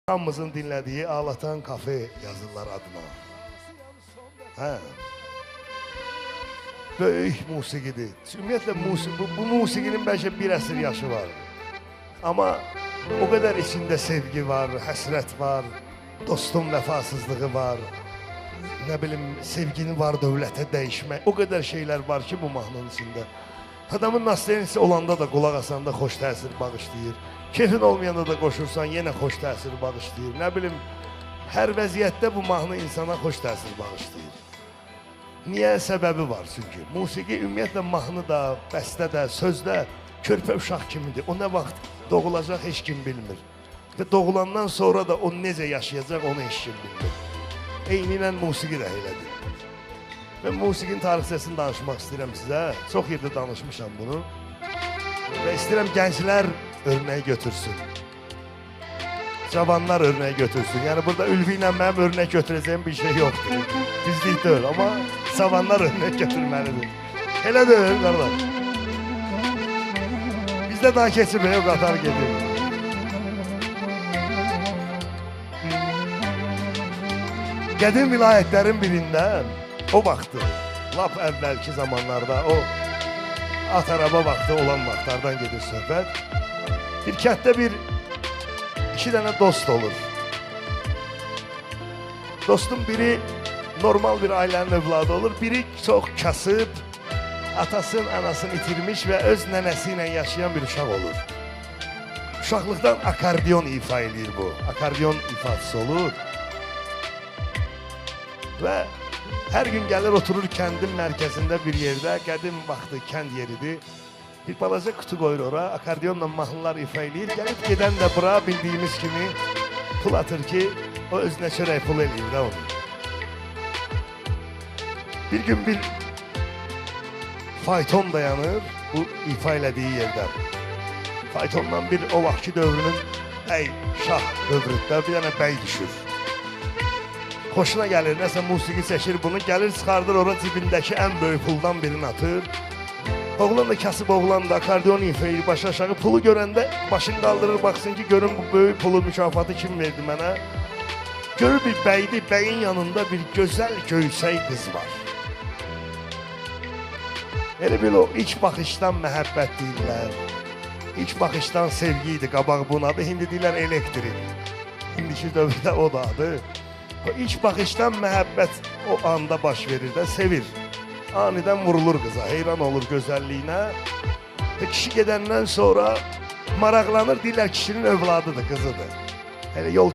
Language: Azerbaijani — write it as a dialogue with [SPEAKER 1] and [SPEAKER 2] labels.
[SPEAKER 1] Hamımızın dinlədiyi Ağlatan Kafe yazırlar adına. Hə. Böyük musiqidir. Ümumiyyətlə bu musiqinin bəlkə bir əsr yaşı var. Amma o qədər içində sevgi var, həsrət var, dostun vəfasızlığı var. Nə bilim, sevgini var dövlətə dəyişmək. O qədər şeylər var ki bu mahnının içində. Adamın naslenisi olanda da qulaq asanda xoş təsir bağışlayır. Keyfin olmayanda da qoşursan yenə xoş təsir bağışlayır. Nə bilim, hər vəziyyətdə bu mahnı insana xoş təsir bağışlayır. Niyə? Səbəbi var çünki. Musiqi ümumiyyətlə mahnı da, bəstə də, sözdə körpə uşaq kimidir. O nə vaxt doğulacaq heç kim bilmir. Və doğulandan sonra da o necə yaşayacaq onu heç kim bilmir. Eynilən musiqi də elədir. Mən musiqinin tarixçəsini danışmaq istəyirəm sizə. Çox yerdə danışmışam bunu. Və istəyirəm gənclər örnək götürsün. Cavanlar örnək götürsün. Yəni burada Ülvi ilə mənim örnək götürəcəyim bir şey yoxdur. Bizlik deyil, amma cavanlar örnək götürməlidir. Elə deyil, qardaş. Bizdə daha keçirməyə o qatar gedir. Qədim vilayətlərin birində o vaxtı, lap əvvəlki zamanlarda, o at araba vaxtı olan vaxtlardan gedir söhbət. Bir kənddə iki dənə dost olur. Dostun biri normal bir ailənin övladı olur, biri çox kasıb, atasını, anasını itirmiş və öz nənəsi ilə yaşayan bir uşaq olur. Uşaqlıqdan akordeon ifa edir bu, akordeon ifaçısı olur. Və hər gün gəlir oturur kəndin mərkəzində bir yerdə, qədim vaxtı kənd yeridir. Bir balaca kutu qoyur ora, akordeonla mahnılar ifa eləyir. Gəlib gedən də bura bildiyimiz kimi pul atır ki, o özünə çörək pul eləyir də onu. Bir gün bir fayton dayanır bu ifa elədiyi yerdə. Faytondan bir o vaxtki dövrünün şah dövründə bir dənə bəy düşür. Xoşuna gəlir, nəsə musiqi çəkir bunu, gəlir çıxardır ora cibindəki ən böyük puldan birini atır. Oğlan da kasıb oğlan da akordeon ifa edir başı aşağı, pulu görəndə başını qaldırır, baxsın ki görün bu böyük pulu mükafatı kim verdi mənə. Görür bir bəydir, bəyin yanında bir gözəl göysək qız var. Elə bil o ilk baxışdan məhəbbət deyirlər. İlk baxışdan sevgi idi, qabaq bunun adı, hindi deyirlər elektrik. İndiki dövrdə o da adı. O ilk baxışdan məhəbbət o anda baş verir də, sevir. Anidən vurulur qıza, heyran olur gözəlliyinə. Kişi gedəndən sonra maraqlanır, deyirlər kişinin övladıdır, qızıdır. Elə yol